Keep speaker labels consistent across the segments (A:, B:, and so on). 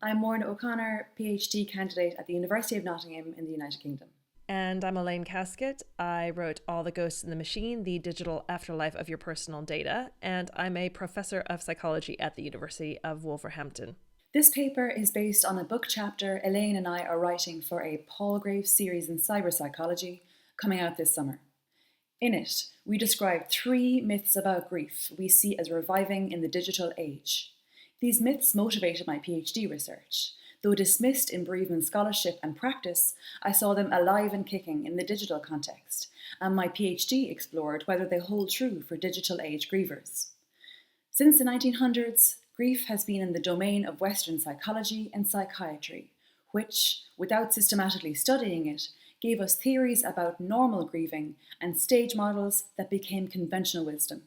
A: I'm Morna O'Connor, PhD candidate at the University of Nottingham in the United Kingdom.
B: And I'm Elaine Kasket. I wrote All the Ghosts in the Machine, the digital afterlife of your personal data, and I'm a professor of psychology at the University of Wolverhampton.
A: This paper is based on a book chapter Elaine and I are writing for a Palgrave series in cyber psychology coming out this summer. In it, we describe 3 myths about grief we see as reviving in the digital age. These myths motivated my PhD research. Though dismissed in bereavement scholarship and practice, I saw them alive and kicking in the digital context, and my PhD explored whether they hold true for digital age grievers. Since the 1900s, grief has been in the domain of Western psychology and psychiatry, which, without systematically studying it, gave us theories about normal grieving and stage models that became conventional wisdom.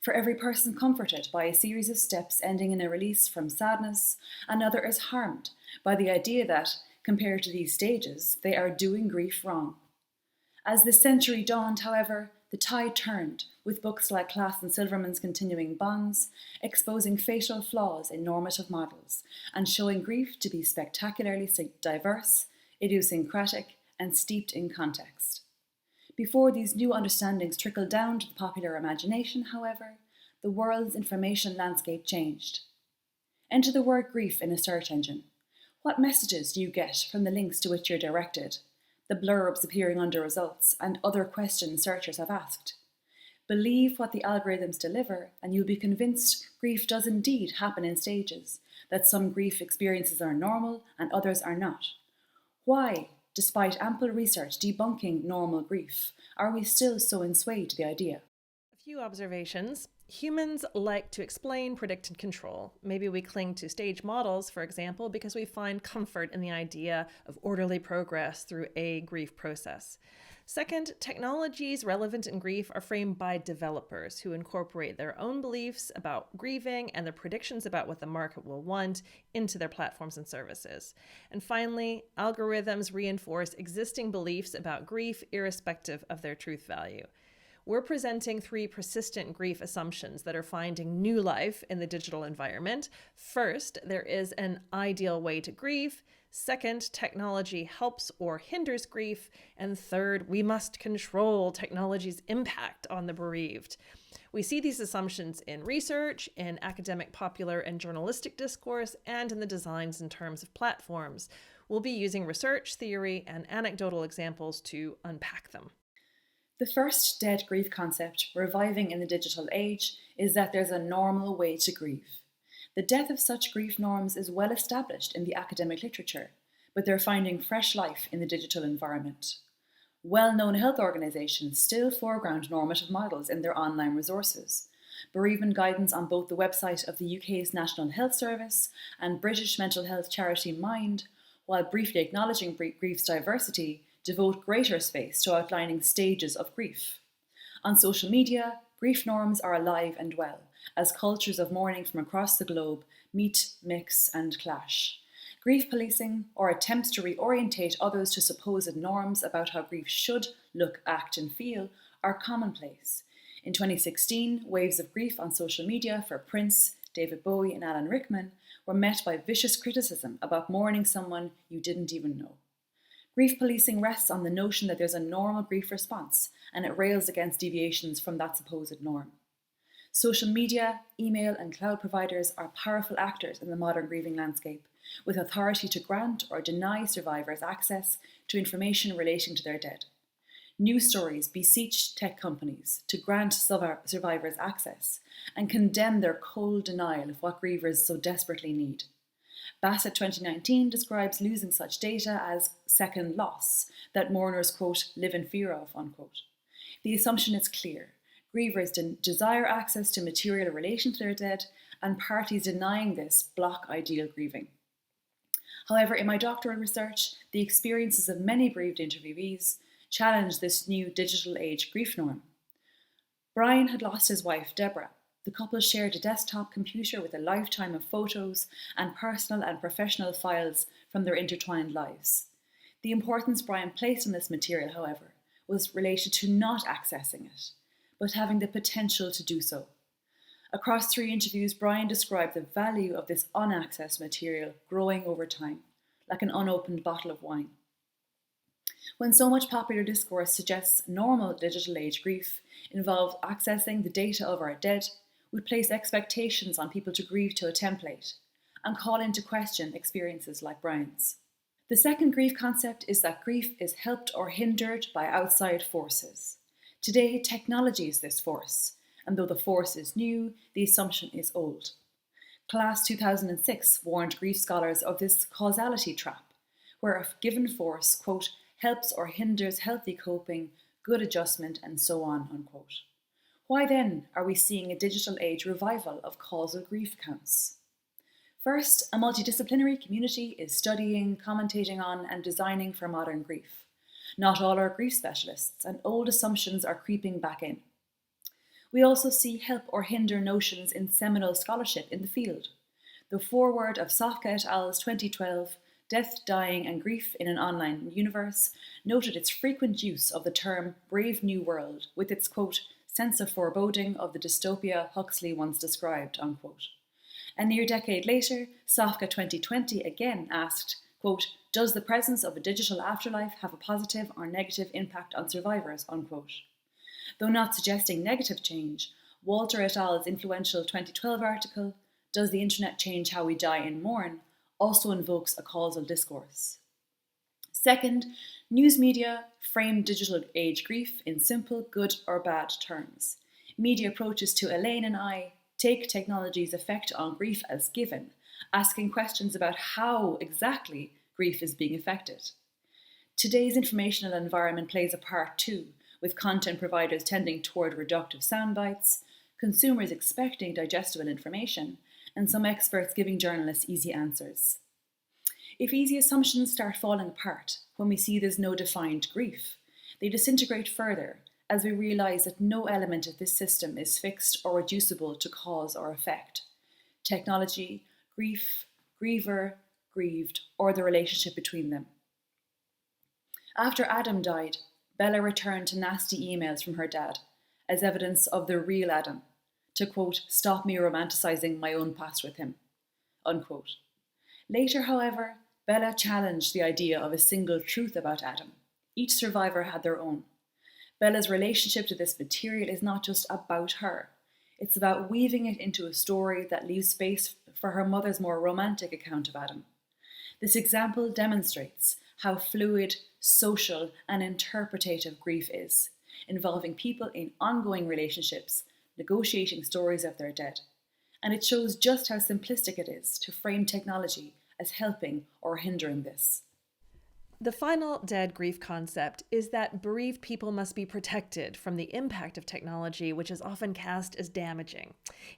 A: For every person comforted by a series of steps ending in a release from sadness, another is harmed by the idea that, compared to these stages, they are doing grief wrong. As this century dawned, however, the tide turned, with books like Class and Silverman's Continuing Bonds exposing fatal flaws in normative models and showing grief to be spectacularly diverse, idiosyncratic, and steeped in context. Before these new understandings trickled down to the popular imagination, however, the world's information landscape changed. Enter the word grief in a search engine. What messages do you get from the links to which you're directed, the blurbs appearing under results, and other questions searchers have asked? Believe what the algorithms deliver, and you'll be convinced grief does indeed happen in stages, that some grief experiences are normal and others are not. Why, despite ample research debunking normal grief, are we still so enswayed to the idea?
B: A few observations. Humans like to explain, predict, and control. Maybe we cling to stage models, for example, because we find comfort in the idea of orderly progress through a grief process. Second, technologies relevant in grief are framed by developers who incorporate their own beliefs about grieving and their predictions about what the market will want into their platforms and services. And finally, algorithms reinforce existing beliefs about grief irrespective of their truth value. We're presenting 3 persistent grief assumptions that are finding new life in the digital environment. First, there is an ideal way to grieve. Second, technology helps or hinders grief. And third, we must control technology's impact on the bereaved. We see these assumptions in research, in academic, popular, and journalistic discourse, and in the designs in terms of platforms. We'll be using research, theory, and anecdotal examples to unpack them.
A: The first dead grief concept reviving in the digital age is that there's a normal way to grieve. The death of such grief norms is well established in the academic literature, but they're finding fresh life in the digital environment. Well-known health organisations still foreground normative models in their online resources. Bereavement guidance on both the website of the UK's National Health Service and British mental health charity Mind, while briefly acknowledging grief's diversity, devote greater space to outlining stages of grief. On social media, grief norms are alive and well, as cultures of mourning from across the globe meet, mix, and clash. Grief policing, or attempts to reorientate others to supposed norms about how grief should look, act, and feel, are commonplace. In 2016, waves of grief on social media for Prince, David Bowie, and Alan Rickman were met by vicious criticism about mourning someone you didn't even know. Grief policing rests on the notion that there's a normal grief response, and it rails against deviations from that supposed norm. Social media, email, and cloud providers are powerful actors in the modern grieving landscape, with authority to grant or deny survivors access to information relating to their dead. News stories beseech tech companies to grant survivors access and condemn their cold denial of what grievers so desperately need. Bassett 2019 describes losing such data as second loss that mourners, quote, live in fear of, unquote. The assumption is clear. Grievers desire access to material relation to their dead, and parties denying this block ideal grieving. However, in my doctoral research, the experiences of many bereaved interviewees challenge this new digital age grief norm. Brian had lost his wife, Deborah. The couple shared a desktop computer with a lifetime of photos and personal and professional files from their intertwined lives. The importance Brian placed on this material, however, was related to not accessing it, but having the potential to do so. Across 3 interviews, Brian described the value of this unaccessed material growing over time, like an unopened bottle of wine. When so much popular discourse suggests normal digital age grief involves accessing the data of our dead, we place expectations on people to grieve to a template and call into question experiences like Brian's. The second grief concept is that grief is helped or hindered by outside forces. Today, technology is this force, and though the force is new, the assumption is old. Class 2006 warned grief scholars of this causality trap, where a given force, quote, helps or hinders healthy coping, good adjustment, and so on, unquote. Why then are we seeing a digital age revival of causal grief counts? First, a multidisciplinary community is studying, commentating on, and designing for modern grief. Not all are grief specialists, and old assumptions are creeping back in. We also see help or hinder notions in seminal scholarship in the field. The foreword of Safka et al.'s 2012 Death, Dying and Grief in an Online Universe noted its frequent use of the term Brave New World with its, quote, sense of foreboding of the dystopia Huxley once described, unquote. A near decade later, Safka 2020 again asked, quote, does the presence of a digital afterlife have a positive or negative impact on survivors, unquote. Though not suggesting negative change, Walter et al.'s influential 2012 article, Does the Internet Change How We Die and Mourn?, also invokes a causal discourse. Second, news media frame digital age grief in simple good or bad terms. Media approaches to Elaine and I take technology's effect on grief as given, asking questions about how exactly grief is being affected. Today's informational environment plays a part too, with content providers tending toward reductive sound bites, consumers expecting digestible information, and some experts giving journalists easy answers. If easy assumptions start falling apart when we see there's no defined grief, they disintegrate further as we realise that no element of this system is fixed or reducible to cause or effect. Technology, grief, griever, grieved, or the relationship between them. After Adam died, Bella returned to nasty emails from her dad as evidence of the real Adam, to, quote, stop me romanticising my own past with him, unquote. Later, however, Bella challenged the idea of a single truth about Adam. Each survivor had their own. Bella's relationship to this material is not just about her. It's about weaving it into a story that leaves space for her mother's more romantic account of Adam. This example demonstrates how fluid, social, and interpretative grief is, involving people in ongoing relationships, negotiating stories of their dead. And it shows just how simplistic it is to frame technology as helping or hindering this.
B: The final dead grief concept is that bereaved people must be protected from the impact of technology, which is often cast as damaging.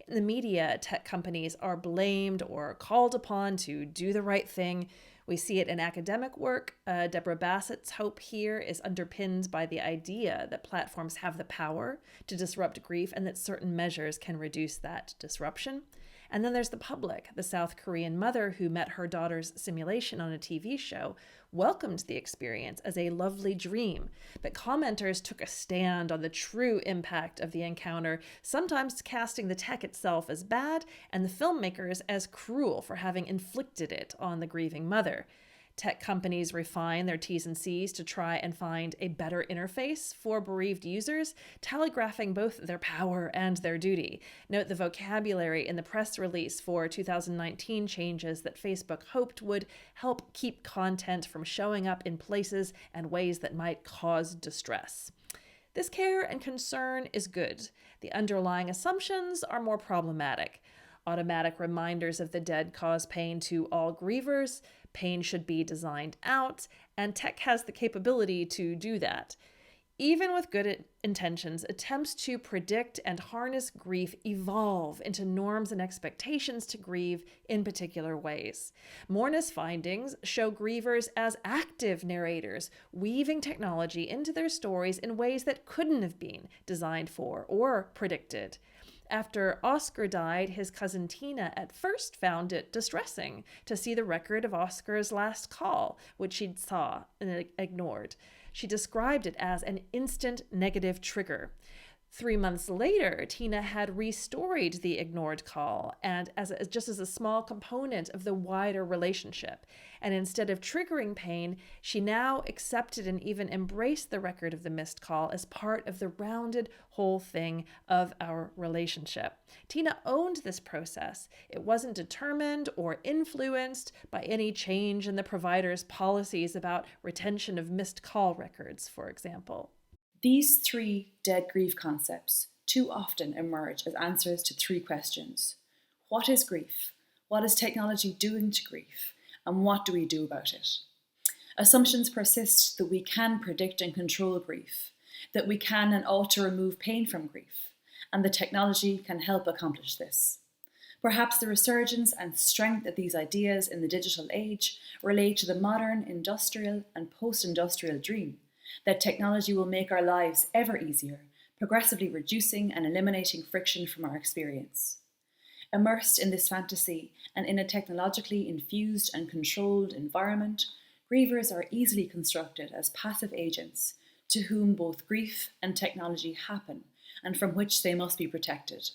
B: In the media, tech companies are blamed or called upon to do the right thing. We see it in academic work. Deborah Bassett's hope here is underpinned by the idea that platforms have the power to disrupt grief and that certain measures can reduce that disruption. And then there's the public. The South Korean mother who met her daughter's simulation on a TV show welcomed the experience as a lovely dream, but commenters took a stand on the true impact of the encounter, sometimes casting the tech itself as bad and the filmmakers as cruel for having inflicted it on the grieving mother. Tech companies refine their T's and C's to try and find a better interface for bereaved users, telegraphing both their power and their duty. Note the vocabulary in the press release for 2019 changes that Facebook hoped would help keep content from showing up in places and ways that might cause distress. This care and concern is good. The underlying assumptions are more problematic. Automatic reminders of the dead cause pain to all grievers. Pain should be designed out, and tech has the capability to do that. Even with good intentions, attempts to predict and harness grief evolve into norms and expectations to grieve in particular ways. Morna's findings show grievers as active narrators, weaving technology into their stories in ways that couldn't have been designed for or predicted. After Oscar died, his cousin Tina at first found it distressing to see the record of Oscar's last call, which she'd saw and ignored. She described it as an instant negative trigger. 3 months later, Tina had restoried the ignored call and just as a small component of the wider relationship. And instead of triggering pain, she now accepted and even embraced the record of the missed call as part of the rounded whole thing of our relationship. Tina owned this process. It wasn't determined or influenced by any change in the provider's policies about retention of missed call records, for example.
A: These three dead grief concepts too often emerge as answers to three questions. What is grief? What is technology doing to grief? And what do we do about it? Assumptions persist that we can predict and control grief, that we can and ought to remove pain from grief, and the technology can help accomplish this. Perhaps the resurgence and strength of these ideas in the digital age relate to the modern industrial and post-industrial dream that technology will make our lives ever easier, progressively reducing and eliminating friction from our experience. Immersed in this fantasy and in a technologically infused and controlled environment, grievers are easily constructed as passive agents to whom both grief and technology happen and from which they must be protected.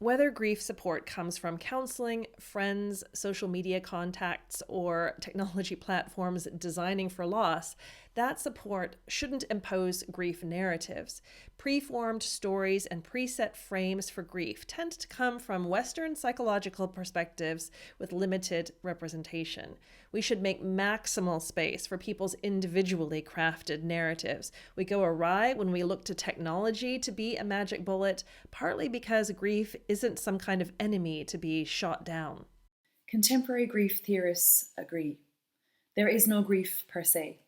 B: Whether grief support comes from counseling, friends, social media contacts, or technology platforms designing for loss, that support shouldn't impose grief narratives. Preformed stories and preset frames for grief tend to come from Western psychological perspectives with limited representation. We should make maximal space for people's individually crafted narratives. We go awry when we look to technology to be a magic bullet, partly because grief isn't some kind of enemy to be shot down.
A: Contemporary grief theorists agree. There is no grief per se.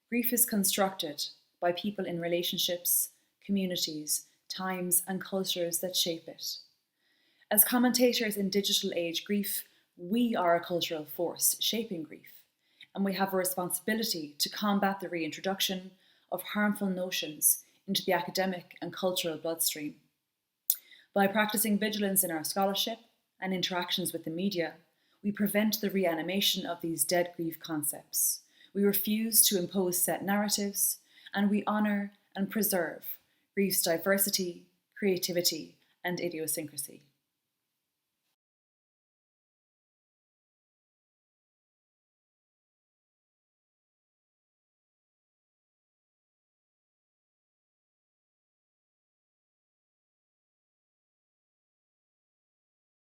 A: Grief is constructed by people in relationships, communities, times, and cultures that shape it. As commentators in digital age grief, we are a cultural force shaping grief, and we have a responsibility to combat the reintroduction of harmful notions into the academic and cultural bloodstream. By practicing vigilance in our scholarship and interactions with the media, we prevent the reanimation of these dead grief concepts. We refuse to impose set narratives, and we honour and preserve grief's diversity, creativity, and idiosyncrasy.